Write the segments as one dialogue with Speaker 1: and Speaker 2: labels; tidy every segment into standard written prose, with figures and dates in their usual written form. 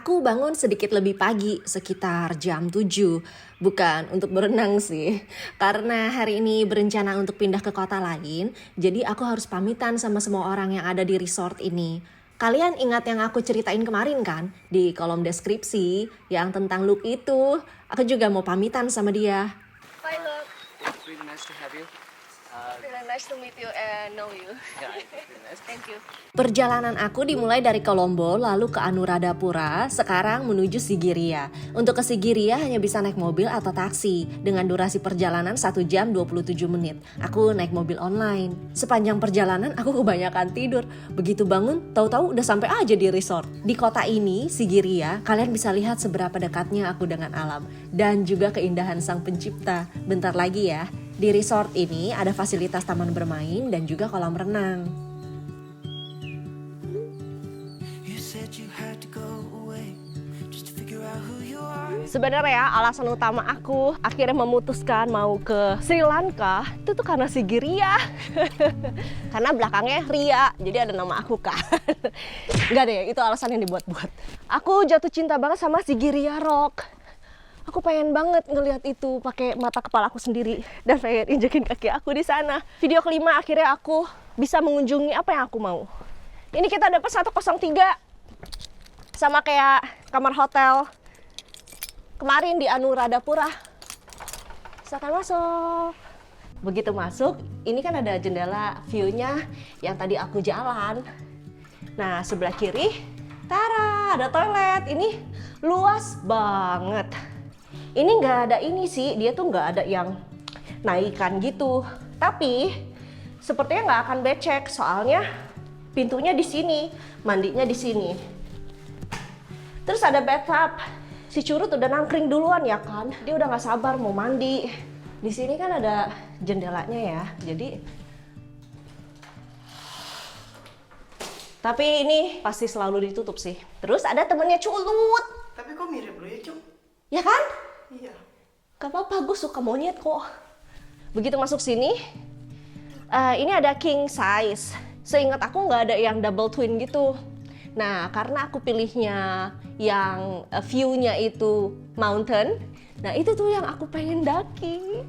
Speaker 1: Aku bangun sedikit lebih pagi, sekitar jam 7. Bukan untuk berenang sih, karena hari ini berencana untuk pindah ke kota lain, jadi aku harus pamitan sama semua orang yang ada di resort ini. Kalian ingat yang aku ceritain kemarin kan? Di kolom deskripsi, yang tentang Luke itu. Aku juga mau pamitan sama dia.
Speaker 2: Hi, look.
Speaker 3: It's really nice to have you.
Speaker 2: Really nice to meet you and know you.
Speaker 3: Yeah, it's really nice.
Speaker 2: Thank you.
Speaker 1: Perjalanan aku dimulai dari Colombo lalu ke Anuradhapura, sekarang menuju Sigiriya. Untuk ke Sigiriya hanya bisa naik mobil atau taksi dengan durasi perjalanan 1 jam 27 menit. Aku naik mobil online. Sepanjang perjalanan aku kebanyakan tidur. Begitu bangun, tahu-tahu udah sampai aja di resort. Di kota ini, Sigiriya, kalian bisa lihat seberapa dekatnya aku dengan alam dan juga keindahan Sang Pencipta. Bentar lagi ya. Di resort ini ada fasilitas taman bermain dan juga kolam renang.
Speaker 2: Sebenarnya alasan utama aku akhirnya memutuskan mau ke Sri Lanka itu tuh karena Sigiriya. Karena belakangnya Ria, jadi ada nama aku kan. Enggak deh, itu alasan yang dibuat-buat. Aku jatuh cinta banget sama Sigiriya Rock. Aku pengen banget ngelihat itu pakai mata kepala aku sendiri dan pengen injekin kaki aku di sana. Video kelima akhirnya aku bisa mengunjungi apa yang aku mau. Ini kita dapat 103 sama kayak kamar hotel kemarin di Anuradhapura. Silakan masuk. Begitu masuk, ini kan ada jendela view-nya yang tadi aku jalan. Nah, sebelah kiri, tara, ada toilet. Ini luas banget. Ini nggak ada ini sih, dia tuh nggak ada yang naikkan gitu. Tapi sepertinya nggak akan becek, soalnya pintunya di sini, mandinya di sini. Terus ada bathtub. Si Curut udah nangkring duluan ya kan, dia udah nggak sabar mau mandi. Di sini kan ada jendelanya ya, jadi. Tapi ini pasti selalu ditutup sih. Terus ada temennya Culut.
Speaker 4: Tapi kok mirip lu ya, Cuk?
Speaker 2: Ya kan?
Speaker 4: Iya.
Speaker 2: Gak apa-apa, gue suka monyet kok. Begitu masuk sini, ini ada king size. Seingat aku nggak ada yang double twin gitu. Nah, karena aku pilihnya yang view-nya itu mountain, nah itu tuh yang aku pengen daki.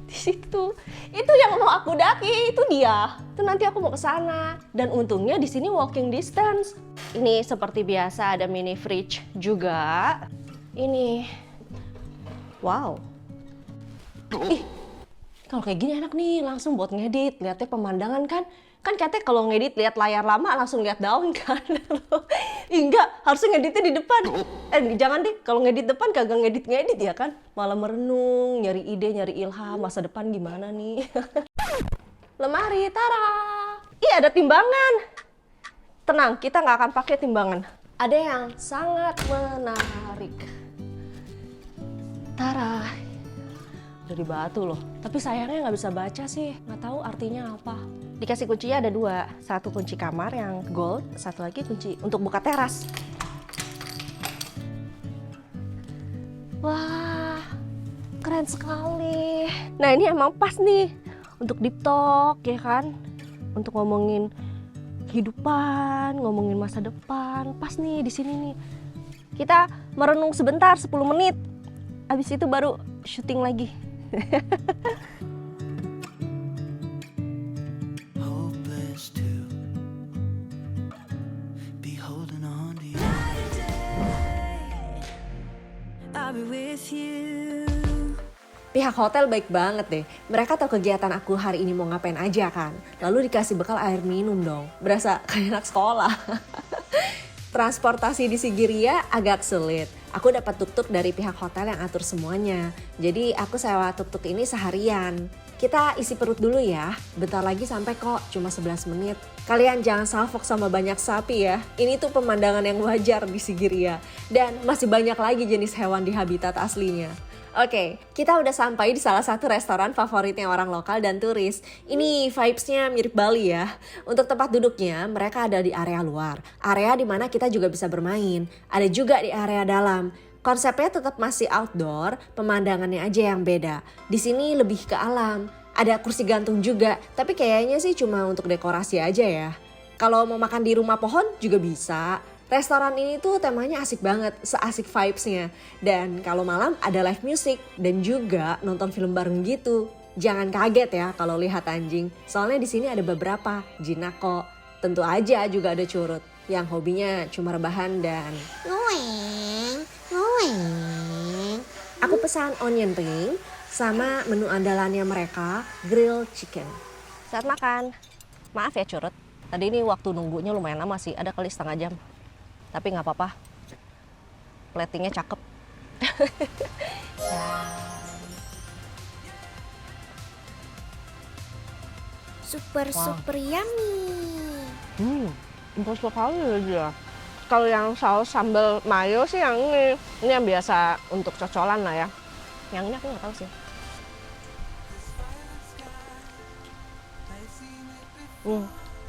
Speaker 2: Di situ, itu yang mau aku daki, itu dia. Itu nanti aku mau ke sana. Dan untungnya di sini walking distance. Ini seperti biasa ada mini fridge juga. Ini, wow. Ih, kalau kayak gini enak nih, langsung buat ngedit. Lihatnya pemandangan kan. Kan katanya kalau ngedit lihat layar lama langsung lihat daun kan. Enggak, harusnya ngeditnya di depan. Jangan deh, kalau ngedit depan kagak ngedit ya kan. Malah merenung, nyari ide, nyari ilham, masa depan gimana nih. Lemari, tara. Ih, ada timbangan. Tenang, kita nggak akan pakai timbangan. Ada yang sangat menarik. Tara, dari batu loh. Tapi sayangnya nggak bisa baca sih, nggak tahu artinya apa. Dikasih kuncinya ada 2, satu kunci kamar yang gold, satu lagi kunci untuk buka teras. Wah, keren sekali. Nah ini emang pas nih untuk deep talk ya kan, untuk ngomongin kehidupan, ngomongin masa depan. Pas nih di sini nih. Kita merenung sebentar 10 menit. Abis itu baru syuting lagi.
Speaker 1: Pihak hotel baik banget deh. Mereka tahu kegiatan aku hari ini mau ngapain aja kan. Lalu dikasih bekal air minum dong. Berasa kayak anak sekolah. Transportasi di Sigiriya agak sulit. Aku dapat tuk-tuk dari pihak hotel yang atur semuanya. Jadi aku sewa tuk-tuk ini seharian. Kita isi perut dulu ya. Bentar lagi sampai kok, cuma 11 menit. Kalian jangan salfok sama banyak sapi ya. Ini tuh pemandangan yang wajar di Sigiriya. Dan masih banyak lagi jenis hewan di habitat aslinya. Oke, kita udah sampai di salah satu restoran favoritnya orang lokal dan turis. Ini vibes-nya mirip Bali ya. Untuk tempat duduknya, mereka ada di area luar. Area di mana kita juga bisa bermain. Ada juga di area dalam. Konsepnya tetap masih outdoor, pemandangannya aja yang beda. Di sini lebih ke alam. Ada kursi gantung juga, tapi kayaknya sih cuma untuk dekorasi aja ya. Kalau mau makan di rumah pohon juga bisa. Restoran ini tuh temanya asik banget, seasik vibes-nya. Dan kalau malam ada live music dan juga nonton film bareng gitu. Jangan kaget ya kalau lihat anjing. Soalnya di sini ada beberapa, jinak kok. Tentu aja juga ada curut yang hobinya cuma rebahan dan ngoeng, ngoeng. Aku pesan onion ring sama menu andalannya mereka, grilled chicken.
Speaker 2: Saat makan. Maaf ya curut. Tadi ini waktu nunggunya lumayan lama sih, ada kali setengah jam. Tapi nggak apa-apa. Platingnya cakep.
Speaker 4: Super yummy.
Speaker 2: Empuk sekali ya dia. Kalau yang saus sambal mayo sih yang ini yang biasa untuk cocolan lah ya. Yang ini aku nggak tahu sih.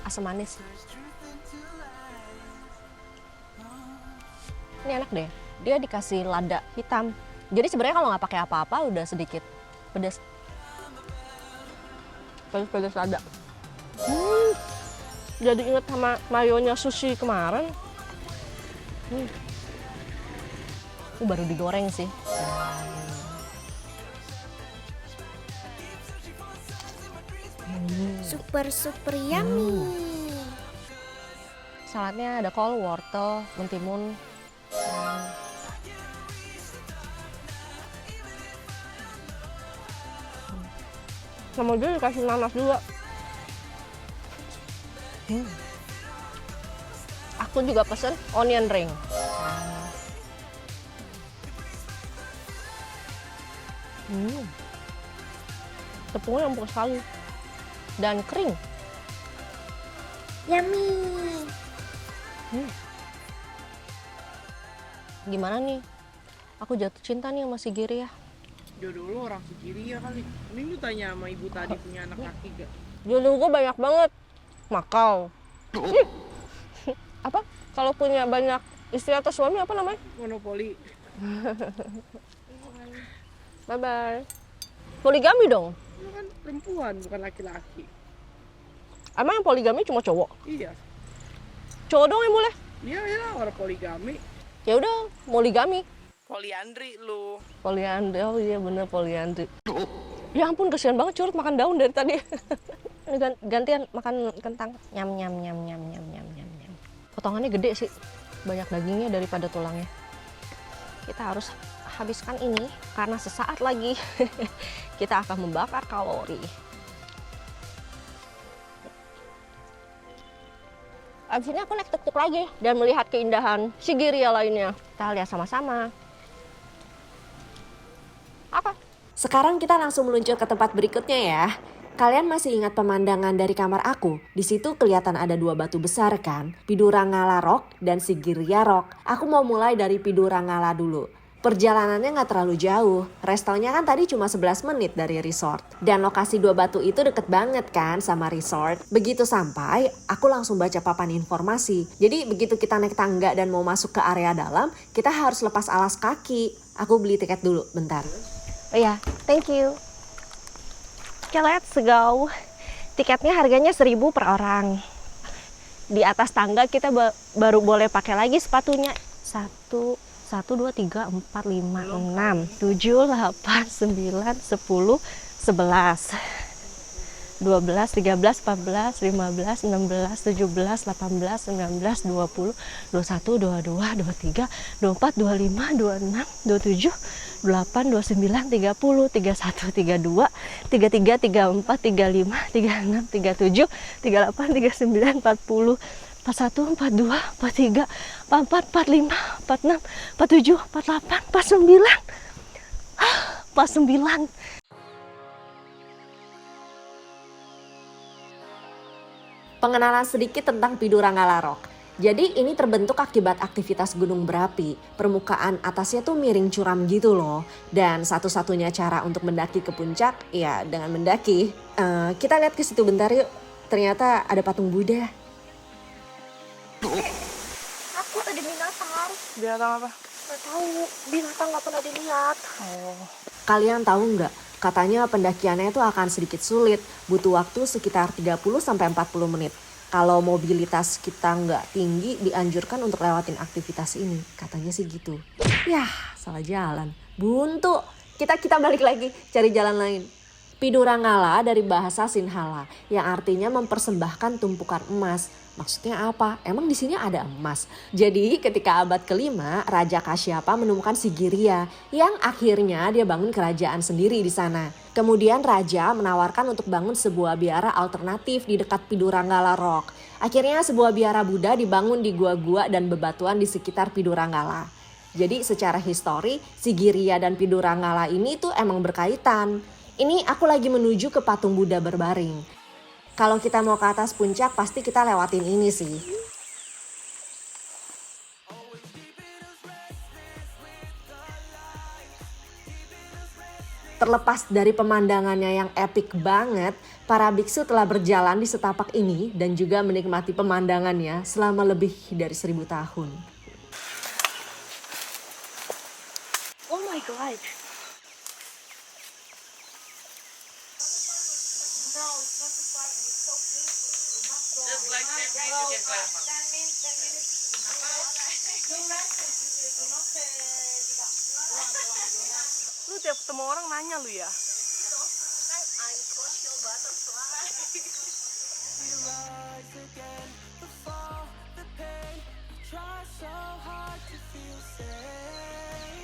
Speaker 2: Asam manis. Ini enak deh. Dia dikasih lada hitam. Jadi sebenarnya kalau nggak pakai apa-apa udah sedikit pedas. Pedas lada. Jadi inget sama mayonya sushi kemarin. Baru digoreng sih.
Speaker 4: Super yummy.
Speaker 2: Saladnya ada kol, wortel, mentimun. Sama dia dikasih nanas juga. Aku juga pesen onion ring. Tepungnya empuk sekali dan kering.
Speaker 4: Yummy.
Speaker 2: Gimana nih? Aku jatuh cinta nih sama si Giri ya.
Speaker 3: Jodoh lu orang segiri ya kali. Ini lu tanya sama ibu tadi punya anak laki gak?
Speaker 2: Jodoh gue banyak banget. Makau. Apa? Kalau punya banyak istri atau suami apa namanya?
Speaker 3: Monopoli.
Speaker 2: Bye-bye. Poligami dong.
Speaker 3: Lu kan perempuan bukan laki-laki.
Speaker 2: Emang yang poligami cuma cowok?
Speaker 3: Iya.
Speaker 2: Cowok dong yang boleh?
Speaker 3: Iya ya orang poligami.
Speaker 2: Ya udah, poligami.
Speaker 3: Poliandri lu.
Speaker 2: Poliandri, oh iya bener poliandri. Ya ampun kesian banget curut makan daun dari tadi. Ini gantian makan kentang. Nyam nyam nyam nyam nyam nyam nyam nyam. Potongannya gede sih, banyak dagingnya daripada tulangnya. Kita harus habiskan ini karena sesaat lagi kita akan membakar kalori. Abis ini aku naik tuk-tuk lagi dan melihat keindahan Sigiriya lainnya. Kita lihat sama-sama. Apa?
Speaker 1: Sekarang kita langsung meluncur ke tempat berikutnya ya. Kalian masih ingat pemandangan dari kamar aku? Di situ kelihatan ada dua batu besar kan? Pidurangala Rock dan Sigiriya Rock. Aku mau mulai dari Pidurangala dulu. Perjalanannya nggak terlalu jauh. Restonya kan tadi cuma 11 menit dari resort. Dan lokasi dua batu itu deket banget kan sama resort. Begitu sampai, aku langsung baca papan informasi. Jadi begitu kita naik tangga dan mau masuk ke area dalam, kita harus lepas alas kaki. Aku beli tiket dulu, bentar.
Speaker 2: Oh iya, thank you. Oke, let's go. Tiketnya harganya 1.000 per orang. Di atas tangga kita baru boleh pakai lagi sepatunya. 1, 2, 3, 4, 5, 6, 7, 8, 9, 10, 11, 12, 13, 14, 15, 16, 17, 18, 19, 20, 21, 22, 23, 24, 25, 26, 27, 28, 29, 30, 31, 32, 33, 34, 35, 36, 37, 38, 39, 40, 41, 42, 43, 44, 45, 46, 47, 48, 49. 49.
Speaker 1: Pengenalan sedikit tentang Pidurangala Rock. Jadi ini terbentuk akibat aktivitas gunung berapi. Permukaan atasnya tuh miring curam gitu loh. Dan satu-satunya cara untuk mendaki ke puncak ya dengan mendaki. Kita lihat ke situ bentar yuk. Ternyata ada patung Buddha.
Speaker 4: Aku ada binatang.
Speaker 3: Binatang apa?
Speaker 4: Gak tahu, binatang gak pernah dilihat.
Speaker 1: Kalian tahu nggak? Katanya pendakiannya itu akan sedikit sulit. Butuh waktu sekitar 30-40 menit. Kalau mobilitas kita nggak tinggi, dianjurkan untuk lewatin aktivitas ini. Katanya sih gitu. Yah, salah jalan. Buntu. Kita balik lagi cari jalan lain. Pidurangala dari bahasa Sinhala yang artinya mempersembahkan tumpukan emas. Maksudnya apa? Emang di sini ada emas. Jadi ketika abad kelima, Raja Kasyapa menemukan Sigiriya yang akhirnya dia bangun kerajaan sendiri di sana. Kemudian raja menawarkan untuk bangun sebuah biara alternatif di dekat Pidurangala Rock. Akhirnya sebuah biara Buddha dibangun di gua-gua dan bebatuan di sekitar Pidurangala. Jadi secara histori, Sigiriya dan Pidurangala ini tuh emang berkaitan. Ini aku lagi menuju ke patung Buddha berbaring. Kalau kita mau ke atas puncak pasti kita lewatin ini sih. Terlepas dari pemandangannya yang epik banget, para biksu telah berjalan di setapak ini dan juga menikmati pemandangannya selama lebih dari 1000 tahun.
Speaker 2: Oh my god.
Speaker 3: Lu tiap ketemu orang nanya lu ya.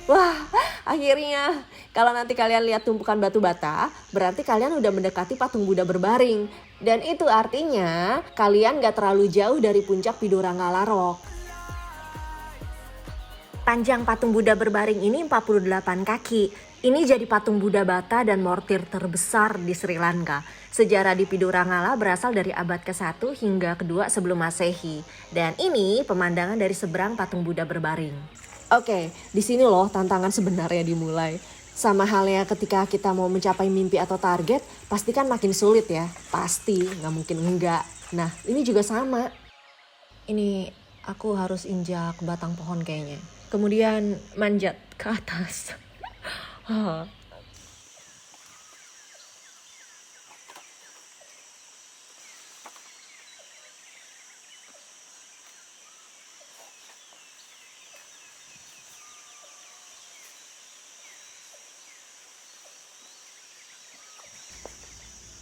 Speaker 1: Wah, akhirnya kalau nanti kalian lihat tumpukan batu bata, berarti kalian udah mendekati patung Buddha berbaring. Dan itu artinya kalian gak terlalu jauh dari puncak Pidurangala Rock. Panjang patung Buddha berbaring ini 48 kaki. Ini jadi patung Buddha bata dan mortir terbesar di Sri Lanka. Sejarah di Pidurangala berasal dari abad ke-1 hingga ke-2 sebelum Masehi. Dan ini pemandangan dari seberang patung Buddha berbaring. Oke, di sini loh tantangan sebenarnya dimulai. Sama halnya ketika kita mau mencapai mimpi atau target, pasti kan makin sulit ya. Pasti, nggak mungkin enggak. Nah, ini juga sama. Ini aku harus injak batang pohon kayaknya. Kemudian manjat ke atas.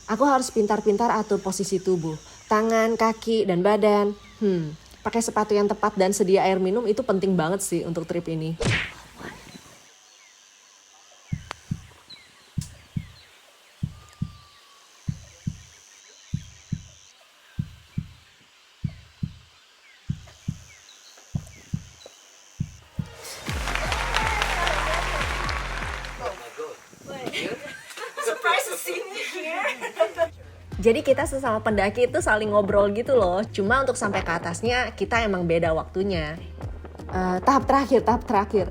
Speaker 1: Aku harus pintar-pintar atur posisi tubuh, tangan, kaki, dan badan. Pakai sepatu yang tepat dan sedia air minum itu penting banget sih untuk trip ini. Jadi kita sesama pendaki itu saling ngobrol gitu loh. Cuma untuk sampai ke atasnya kita emang beda waktunya. Tahap terakhir.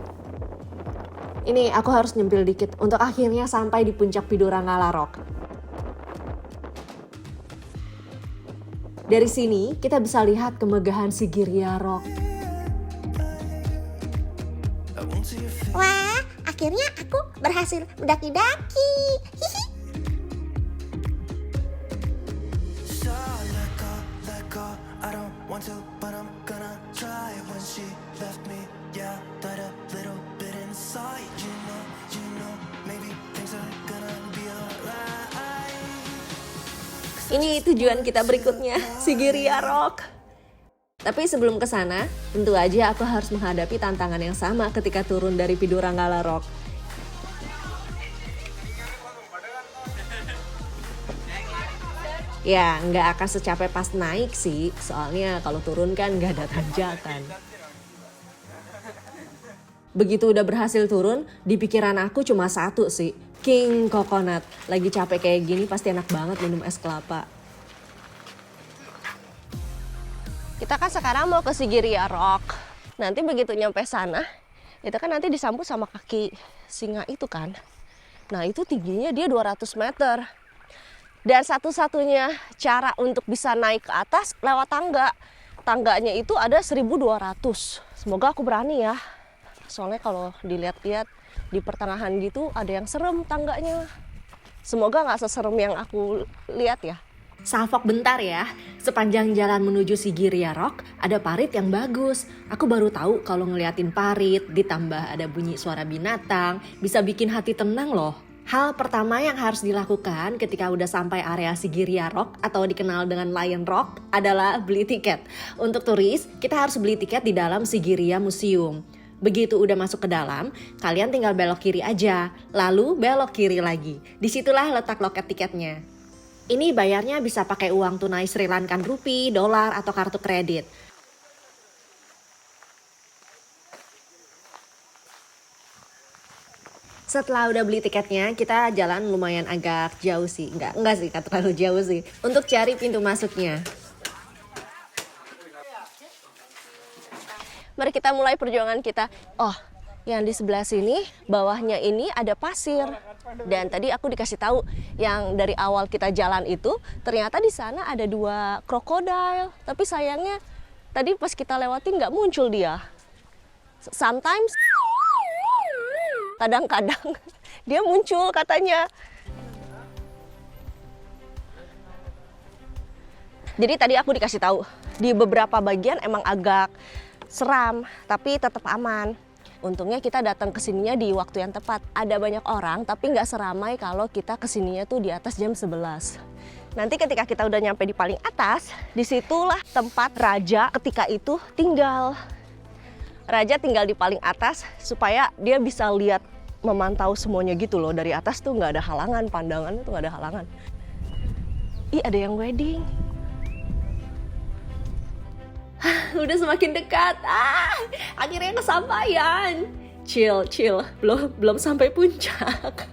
Speaker 1: Ini aku harus nyempil dikit untuk akhirnya sampai di puncak Pidurangala Rock. Dari sini kita bisa lihat kemegahan Sigiriya Rock.
Speaker 4: Wah, akhirnya aku berhasil mendaki-daki. Hihi.
Speaker 1: Ini tujuan kita berikutnya, Sigiriya Rock. Tapi sebelum ke sana, tentu aja aku harus menghadapi tantangan yang sama ketika turun dari Pidurangala Rock. Ya, nggak akan secapek pas naik sih, soalnya kalau turun kan nggak ada tanjakan. Begitu udah berhasil turun, di pikiran aku cuma satu sih, King Coconut. Lagi capek kayak gini pasti enak banget minum es kelapa.
Speaker 2: Kita kan sekarang mau ke Sigiriya Rock. Nanti begitu nyampe sana, itu kan nanti disambut sama kaki singa itu kan. Nah itu tingginya dia 200 meter. Dan satu-satunya cara untuk bisa naik ke atas lewat tangga. Tangganya itu ada 1.200. Semoga aku berani ya. Soalnya kalau dilihat-lihat di pertengahan gitu ada yang serem tangganya. Semoga nggak seserem yang aku lihat ya.
Speaker 1: Salfok bentar ya, sepanjang jalan menuju Sigiriya Rock ada parit yang bagus. Aku baru tahu kalau ngeliatin parit, ditambah ada bunyi suara binatang, bisa bikin hati tenang loh. Hal pertama yang harus dilakukan ketika udah sampai area Sigiriya Rock atau dikenal dengan Lion Rock adalah beli tiket. Untuk turis, kita harus beli tiket di dalam Sigiriya Museum. Begitu udah masuk ke dalam, kalian tinggal belok kiri aja, lalu belok kiri lagi. Disitulah letak loket tiketnya. Ini bayarnya bisa pakai uang tunai Sri Lankan rupee, dolar, atau kartu kredit. Setelah udah beli tiketnya, kita jalan lumayan agak jauh sih. Enggak sih, enggak terlalu jauh sih. Untuk cari pintu masuknya.
Speaker 2: Mari kita mulai perjuangan kita. Oh, yang di sebelah sini, bawahnya ini ada pasir. Dan tadi aku dikasih tahu yang dari awal kita jalan itu ternyata di sana ada 2 krokodil. Tapi sayangnya tadi pas kita lewatin nggak muncul dia. Sometimes, kadang-kadang dia muncul katanya. Jadi tadi aku dikasih tahu di beberapa bagian emang agak seram, tapi tetap aman. Untungnya kita datang ke sininya di waktu yang tepat. Ada banyak orang, tapi nggak seramai kalau kita kesininya tuh di atas jam 11. Nanti ketika kita udah nyampe di paling atas, disitulah tempat raja ketika itu tinggal. Raja tinggal di paling atas supaya dia bisa lihat, memantau semuanya gitu loh. Dari atas tuh nggak ada halangan, pandangannya tuh nggak ada halangan. Ih, ada yang wedding.
Speaker 1: Udah semakin dekat. Akhirnya kesampaian. Chill. Belum sampai puncak.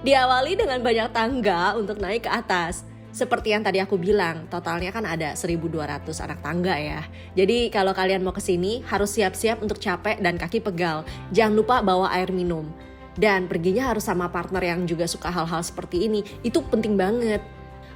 Speaker 1: Diawali dengan banyak tangga untuk naik ke atas. Seperti yang tadi aku bilang, totalnya kan ada 1.200 anak tangga ya. Jadi kalau kalian mau kesini harus siap-siap untuk capek dan kaki pegal. Jangan lupa bawa air minum. Dan perginya harus sama partner yang juga suka hal-hal seperti ini. Itu penting banget.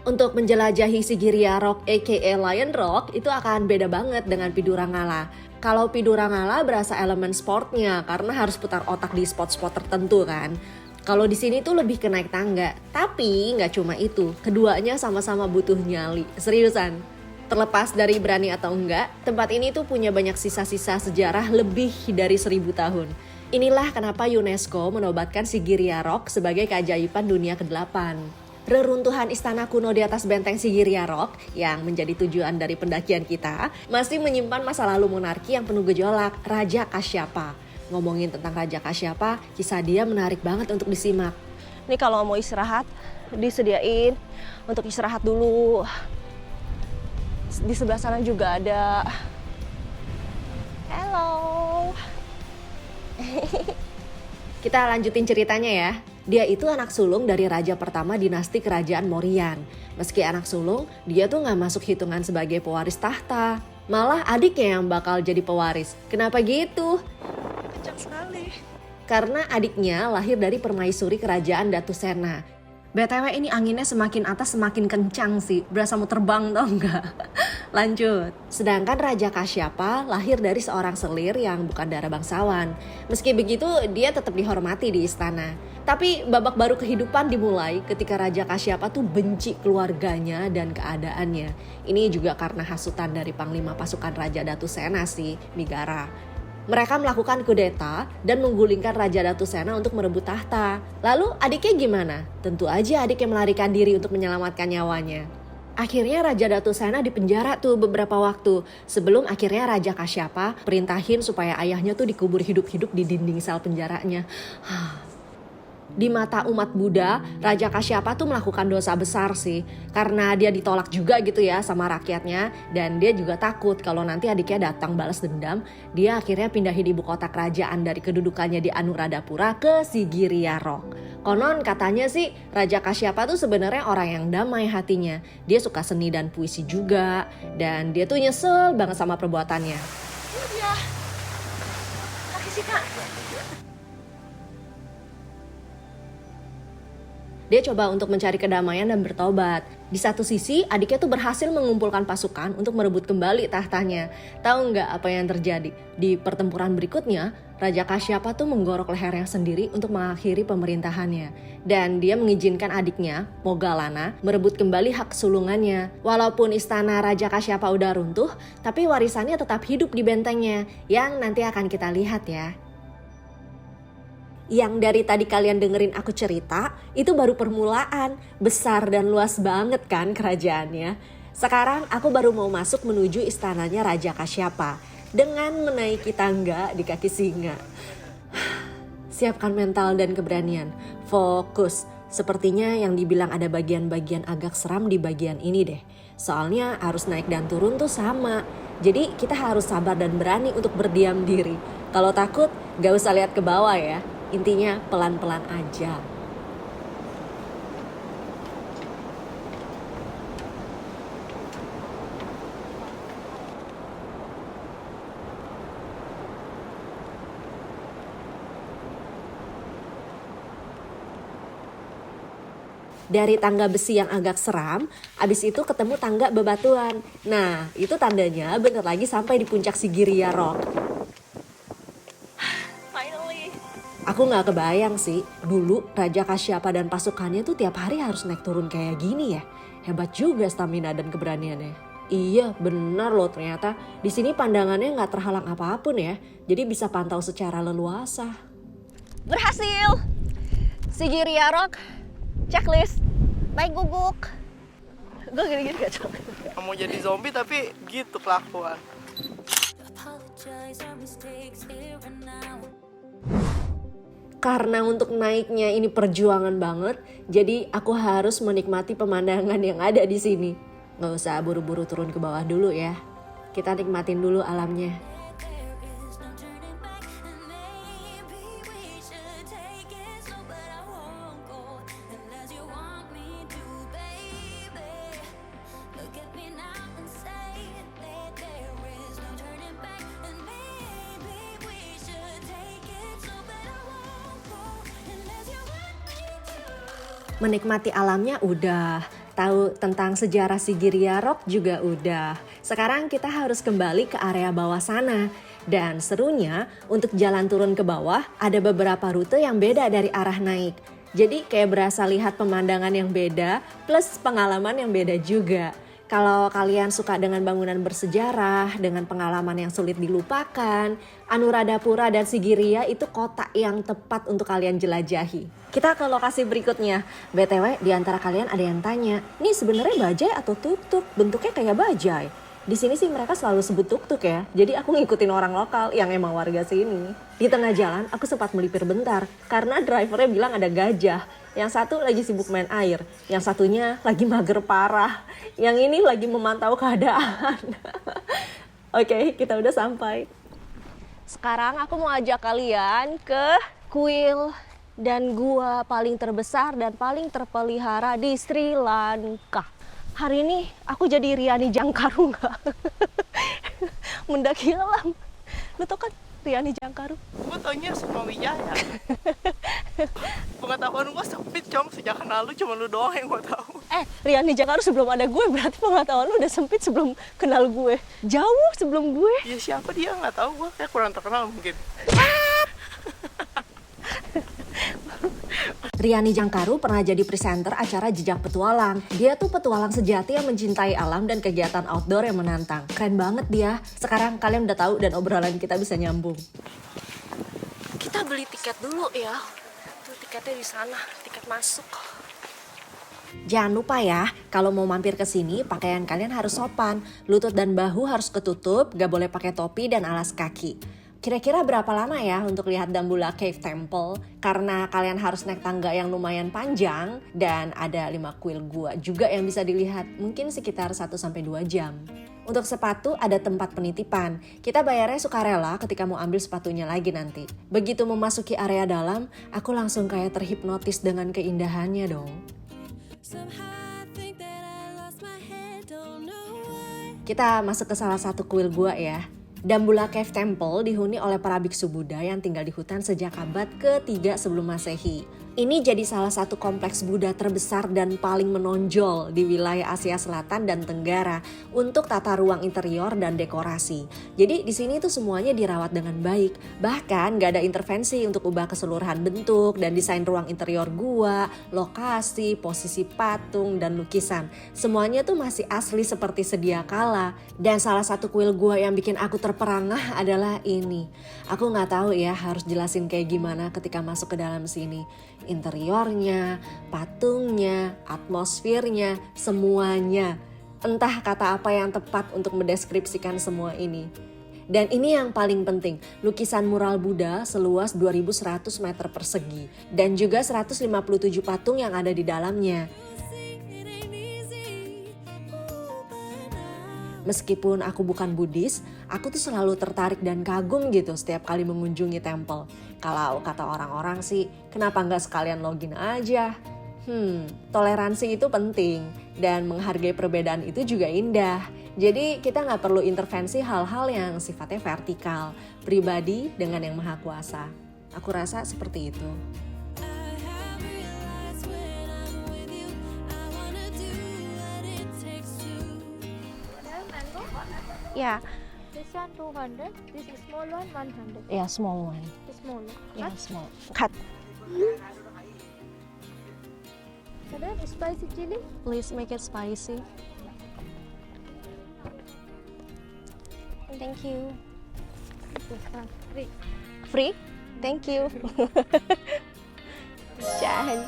Speaker 1: Untuk menjelajahi Sigiriya Rock aka Lion Rock itu akan beda banget dengan Pidurangala. Kalau Pidurangala berasa elemen sportnya karena harus putar otak di spot-spot tertentu kan. Kalau di sini tuh lebih ke naik tangga. Tapi nggak cuma itu, keduanya sama-sama butuh nyali. Seriusan. Terlepas dari berani atau enggak, tempat ini tuh punya banyak sisa-sisa sejarah lebih dari 1.000 tahun. Inilah kenapa UNESCO menobatkan Sigiriya Rock sebagai keajaiban dunia ke-8. Reruntuhan istana kuno di atas benteng Sigiriya Rock yang menjadi tujuan dari pendakian kita masih menyimpan masa lalu monarki yang penuh gejolak, Raja Kasyapa. Ngomongin tentang Raja Kasyapa, kisah dia menarik banget untuk disimak.
Speaker 2: Nih kalau mau istirahat, disediain untuk istirahat dulu. Di sebelah sana juga ada. Hello.
Speaker 1: Kita lanjutin ceritanya ya. Dia itu anak sulung dari raja pertama dinasti kerajaan Mauryan. Meski anak sulung, dia tuh gak masuk hitungan sebagai pewaris tahta. Malah adiknya yang bakal jadi pewaris. Kenapa gitu?
Speaker 3: Kencang sekali.
Speaker 1: Karena adiknya lahir dari permaisuri kerajaan Datu Sena. BTW ini anginnya semakin atas semakin kencang sih. Berasa mau terbang tau gak? Lanjut. Sedangkan Raja Kasyapa lahir dari seorang selir yang bukan darah bangsawan. Meski begitu dia tetap dihormati di istana. Tapi babak baru kehidupan dimulai ketika Raja Kasyapa tuh benci keluarganya dan keadaannya. Ini juga karena hasutan dari Panglima Pasukan Raja Datu Sena sih, Migara. Mereka melakukan kudeta dan menggulingkan Raja Datu Sena untuk merebut tahta. Lalu adiknya gimana? Tentu aja adiknya melarikan diri untuk menyelamatkan nyawanya. Akhirnya Raja Datu Sena dipenjara tuh beberapa waktu. Sebelum akhirnya Raja Kasyapa perintahin supaya ayahnya tuh dikubur hidup-hidup di dinding sel penjaranya. Di mata umat Buddha, Raja Kasyapa tuh melakukan dosa besar sih. Karena dia ditolak juga gitu ya sama rakyatnya. Dan dia juga takut kalau nanti adiknya datang balas dendam. Dia akhirnya pindahin ibu kota kerajaan dari kedudukannya di Anuradhapura ke Sigiriya Rock. Konon katanya sih Raja Kasyapa tuh sebenarnya orang yang damai hatinya. Dia suka seni dan puisi juga. Dan dia tuh nyesel banget sama perbuatannya.
Speaker 2: Ini dia. Kaki Sita. Dia coba untuk mencari kedamaian dan bertobat. Di satu sisi, adiknya tuh berhasil mengumpulkan pasukan untuk merebut kembali tahtanya. Tahu nggak apa yang terjadi? Di pertempuran berikutnya, Raja Kasyapa tuh menggorok lehernya sendiri untuk mengakhiri pemerintahannya. Dan dia mengizinkan adiknya, Mogalana, merebut kembali hak sulungannya. Walaupun istana Raja Kasyapa udah runtuh, tapi warisannya tetap hidup di bentengnya, yang nanti akan kita lihat ya. Yang dari tadi kalian dengerin aku cerita, itu baru permulaan. Besar dan luas banget kan kerajaannya. Sekarang aku baru mau masuk menuju istananya Raja Kasyapa dengan menaiki tangga di kaki singa. Siapkan mental dan keberanian. Fokus. Sepertinya yang dibilang ada bagian-bagian agak seram di bagian ini deh. Soalnya harus naik dan turun tuh sama. Jadi kita harus sabar dan berani untuk berdiam diri. Kalau takut, gak usah lihat ke bawah ya. Intinya pelan-pelan aja. Dari tangga besi yang agak seram, abis itu ketemu tangga bebatuan. Nah, itu tandanya bentar lagi sampai di puncak Sigiriya Rock. Aku gak kebayang sih, dulu Raja Kasyapa dan pasukannya tuh tiap hari harus naik turun kayak gini ya. Hebat juga stamina dan keberaniannya. Iya benar loh ternyata, di sini pandangannya gak terhalang apapun ya. Jadi bisa pantau secara leluasa. Berhasil! Sigiriya Rock, checklist, baik guguk. Gue gini-gini gak coba.
Speaker 3: Mau jadi zombie tapi gitu kelakuan.
Speaker 1: Karena untuk naiknya ini perjuangan banget, jadi aku harus menikmati pemandangan yang ada di sini. Gak usah buru-buru turun ke bawah dulu ya. Kita nikmatin dulu alamnya. Menikmati alamnya udah, tahu tentang sejarah Sigiriya Rock juga udah. Sekarang kita harus kembali ke area bawah sana. Dan serunya untuk jalan turun ke bawah ada beberapa rute yang beda dari arah naik. Jadi kayak berasa lihat pemandangan yang beda plus pengalaman yang beda juga. Kalau kalian suka dengan bangunan bersejarah, dengan pengalaman yang sulit dilupakan, Anuradhapura dan Sigiriya itu kota yang tepat untuk kalian jelajahi. Kita ke lokasi berikutnya. BTW, di antara kalian ada yang tanya, nih sebenarnya bajai atau tuk-tuk? Bentuknya kayak bajai. Di sini sih mereka selalu sebut tuk-tuk ya. Jadi aku ngikutin orang lokal yang emang warga sini. Di tengah jalan aku sempat melipir bentar karena drivernya bilang ada gajah. Yang satu lagi sibuk main air, yang satunya lagi mager parah. Yang ini lagi memantau keadaan. Oke, kita udah sampai.
Speaker 2: Sekarang aku mau ajak kalian ke kuil dan gua paling terbesar dan paling terpelihara di Sri Lanka. Hari ini aku jadi Riani Jangkarunga. Mendaki alam. Lu tau kan Riani Jangkaru?
Speaker 3: Gue taunya Sumawijaya. Pengetahuan gue sempit com, sejak kenal lu cuma lu doang yang gue tahu.
Speaker 2: Riani Jangkaru sebelum ada gue, berarti pengetahuan lu udah sempit sebelum kenal gue. Jauh sebelum gue.
Speaker 3: Ya siapa dia nggak tahu, gue kayak kurang terkenal mungkin.
Speaker 1: Riani Jangkaru pernah jadi presenter acara Jejak Petualang. Dia tuh petualang sejati yang mencintai alam dan kegiatan outdoor yang menantang. Keren banget dia. Sekarang kalian udah tahu dan obrolan kita bisa nyambung.
Speaker 2: Kita beli tiket dulu ya. Tuh tiketnya di sana, tiket masuk.
Speaker 1: Jangan lupa ya, kalau mau mampir ke sini, pakaian kalian harus sopan. Lutut dan bahu harus ketutup, gak boleh pakai topi dan alas kaki. Kira-kira berapa lama ya untuk lihat Dambulla Cave Temple? Karena kalian harus naik tangga yang lumayan panjang dan ada 5 kuil gua juga yang bisa dilihat. Mungkin sekitar 1-2 jam. Untuk sepatu ada tempat penitipan. Kita bayarnya sukarela ketika mau ambil sepatunya lagi nanti. Begitu memasuki area dalam, aku langsung kayak terhipnotis dengan keindahannya dong. Kita masuk ke salah satu kuil gua ya. Dambulla Cave Temple dihuni oleh para biksu Buddha yang tinggal di hutan sejak abad ke-3 sebelum Masehi. Ini jadi salah satu kompleks Buddha terbesar dan paling menonjol di wilayah Asia Selatan dan Tenggara untuk tata ruang interior dan dekorasi. Jadi di sini tuh semuanya dirawat dengan baik. Bahkan gak ada intervensi untuk ubah keseluruhan bentuk dan desain ruang interior gua, lokasi, posisi patung, dan lukisan. Semuanya tuh masih asli seperti sedia kala. Dan salah satu kuil gua yang bikin aku terperangah adalah ini. Aku gak tahu ya harus jelasin kayak gimana ketika masuk ke dalam sini. Interiornya, patungnya, atmosfernya, semuanya. Entah kata apa yang tepat untuk mendeskripsikan semua ini. Dan ini yang paling penting, lukisan mural Buddha seluas 2100 meter persegi dan juga 157 patung yang ada di dalamnya. Meskipun aku bukan Buddhis, aku tuh selalu tertarik dan kagum gitu setiap kali mengunjungi temple. Kalau kata orang-orang sih, kenapa nggak sekalian login aja? Toleransi itu penting dan menghargai perbedaan itu juga indah. Jadi kita nggak perlu intervensi hal-hal yang sifatnya vertikal, pribadi dengan yang maha kuasa. Aku rasa seperti itu.
Speaker 2: Ya,
Speaker 5: This one 200, this small one 100.
Speaker 2: ya small one.
Speaker 5: The small one.
Speaker 2: Ya small. Cut.
Speaker 5: So then spicy chili.
Speaker 2: Please make it spicy. Thank you.
Speaker 5: This one free.
Speaker 2: Free? Thank you. Jangan.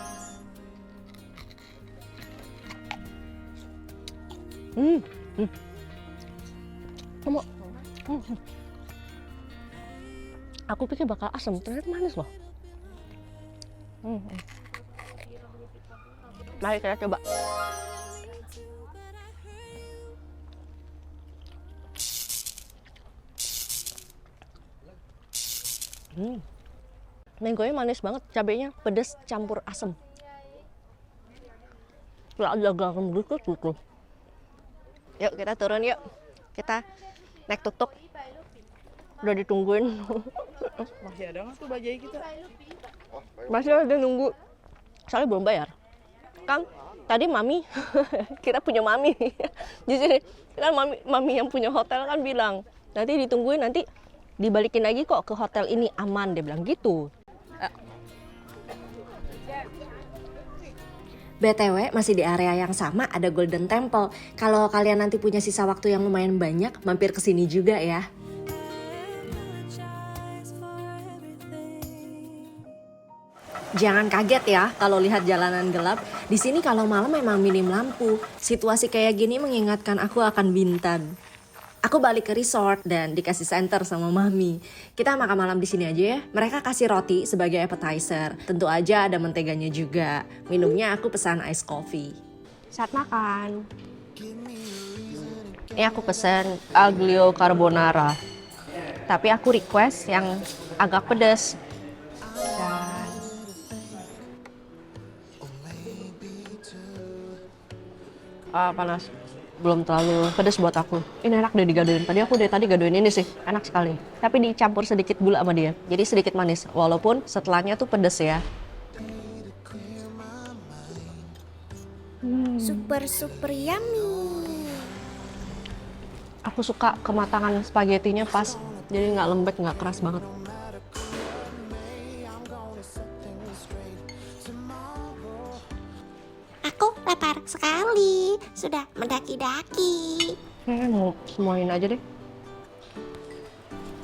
Speaker 2: Kamu. Aku pikir bakal asam, ternyata manis loh. Mari kita coba. Mangonya manis banget, cabenya pedas campur asam. Gak ada garam gitu. Yuk kita turun yuk. Kita naik tuk-tuk. Udah ditungguin.
Speaker 3: Masih ada nggak tuh bajai kita?
Speaker 2: Masih ada nunggu. Soalnya belum bayar. Kan tadi mami, kita punya mami. Di sini kan mami yang punya hotel kan bilang, nanti ditungguin, nanti dibalikin lagi kok ke hotel ini, aman, dia bilang gitu.
Speaker 1: BTW masih di area yang sama ada Golden Temple. Kalau kalian nanti punya sisa waktu yang lumayan banyak, mampir ke sini juga ya. Jangan kaget ya kalau lihat jalanan gelap. Di sini kalau malam memang minim lampu. Situasi kayak gini mengingatkan aku akan Bintan. Aku balik ke resort dan dikasih center sama mami. Kita makan malam di sini aja ya. Mereka kasih roti sebagai appetizer. Tentu aja ada menteganya juga. Minumnya aku pesan ice coffee.
Speaker 2: Saat makan. Ini aku pesan aglio carbonara. Tapi aku request yang agak pedas. Panas. Belum terlalu pedas buat aku. Ini enak deh digadoin. Tadi gadoin ini sih, enak sekali. Tapi dicampur sedikit gula sama dia. Jadi sedikit manis. Walaupun setelahnya tuh pedas ya.
Speaker 4: Super yummy.
Speaker 2: Aku suka kematangan spaghettinya pas. Jadi nggak lembek, nggak keras banget.
Speaker 4: Aku lapar sekali. Sudah mendaki-daki.
Speaker 2: Mau semuain aja deh.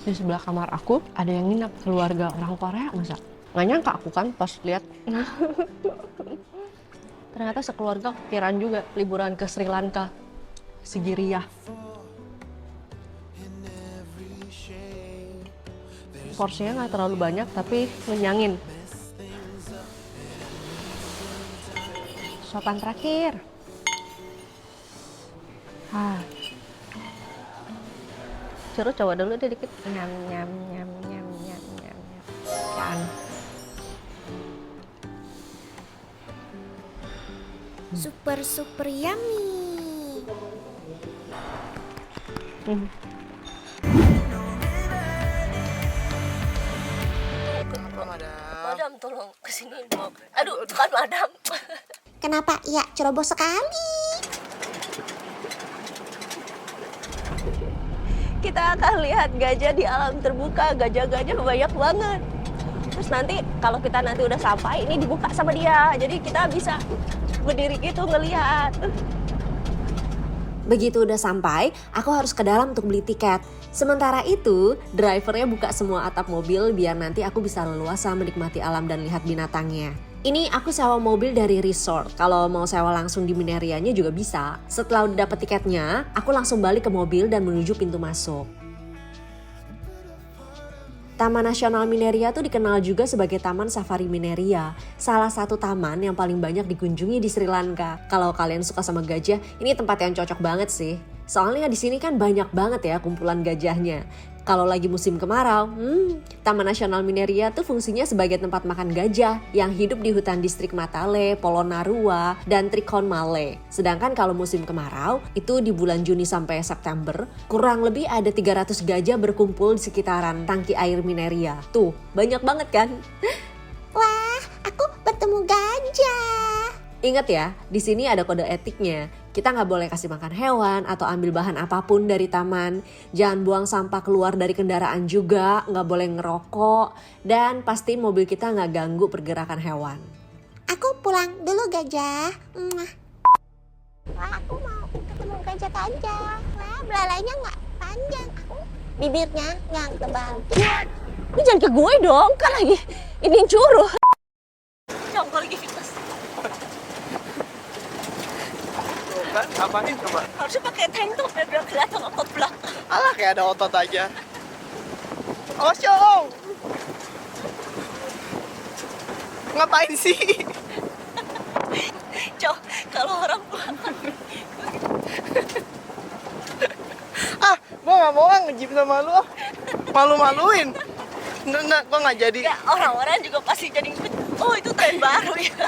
Speaker 2: Di sebelah kamar aku ada yang nginep, keluarga orang Korea masa. Nggak nyangka aku kan pas lihat. Ternyata sekeluarga kepikiran juga liburan ke Sri Lanka, Sigiriya. Porsinya nggak terlalu banyak tapi ngenyangin. Sopan terakhir. Suruh coba dulu deh dikit. Nyam. Kan.
Speaker 4: Super yummy.
Speaker 3: Kenapa nggak ada?
Speaker 2: Madam tolong kesini dong. Aduh, bukan madam.
Speaker 4: Kenapa ia ceroboh sekali?
Speaker 2: Kita akan lihat gajah di alam terbuka. Gajah-gajah banyak banget. Terus nanti kalau kita nanti udah sampai, ini dibuka sama dia. Jadi kita bisa berdiri gitu ngelihat.
Speaker 1: Begitu udah sampai, aku harus ke dalam untuk beli tiket. Sementara itu, drivernya buka semua atap mobil biar nanti aku bisa leluasa menikmati alam dan lihat binatangnya. Ini aku sewa mobil dari resort. Kalau mau sewa langsung di Minerianya juga bisa. Setelah udah dapet tiketnya, aku langsung balik ke mobil dan menuju pintu masuk. Taman Nasional Mineria tuh dikenal juga sebagai Taman Safari Mineria, salah satu taman yang paling banyak dikunjungi di Sri Lanka. Kalau kalian suka sama gajah, ini tempat yang cocok banget sih. Soalnya di sini kan banyak banget ya kumpulan gajahnya. Kalau lagi musim kemarau, Taman Nasional Mineria tuh fungsinya sebagai tempat makan gajah yang hidup di hutan distrik Matale, Polonnaruwa, dan Trichonmale. Sedangkan kalau musim kemarau, itu di bulan Juni sampai September, kurang lebih ada 300 gajah berkumpul di sekitaran tangki air Mineria. Tuh, banyak banget kan?
Speaker 4: Wah, aku bertemu gajah.
Speaker 1: Ingat ya, di sini ada kode etiknya. Kita nggak boleh kasih makan hewan atau ambil bahan apapun dari taman. Jangan buang sampah keluar dari kendaraan juga, nggak boleh ngerokok. Dan pastiin mobil kita nggak ganggu pergerakan hewan.
Speaker 4: Aku pulang dulu gajah. Wah, aku mau ketemu gajah-gajah. Wah, belalainya nggak panjang. Aku bibirnya yang tebal.
Speaker 2: Lu jangan ke gue dong, kan lagi ini curug. Yang lagi fitness.
Speaker 3: Kan ngapain coba?
Speaker 2: Harusnya pakai tank top biar kelihatan otot belakang.
Speaker 3: Alah kayak ada otot aja. Awas Yong! Ngapain sih?
Speaker 2: Cok, kalau orang belakang.
Speaker 3: Gua nggak mau nge-gym sama lu. Malu-maluin. Nggak, gua nggak jadi.
Speaker 2: Ya, orang-orang juga pasti jadi oh itu tren baru ya.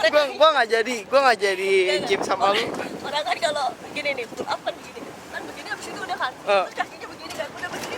Speaker 3: Gua nggak jadi gym sama lu.
Speaker 2: Orang kan kalau gini nih, pull up kan begini. Kan begini habis itu udah kan. Terus kakinya begini kan, udah begini.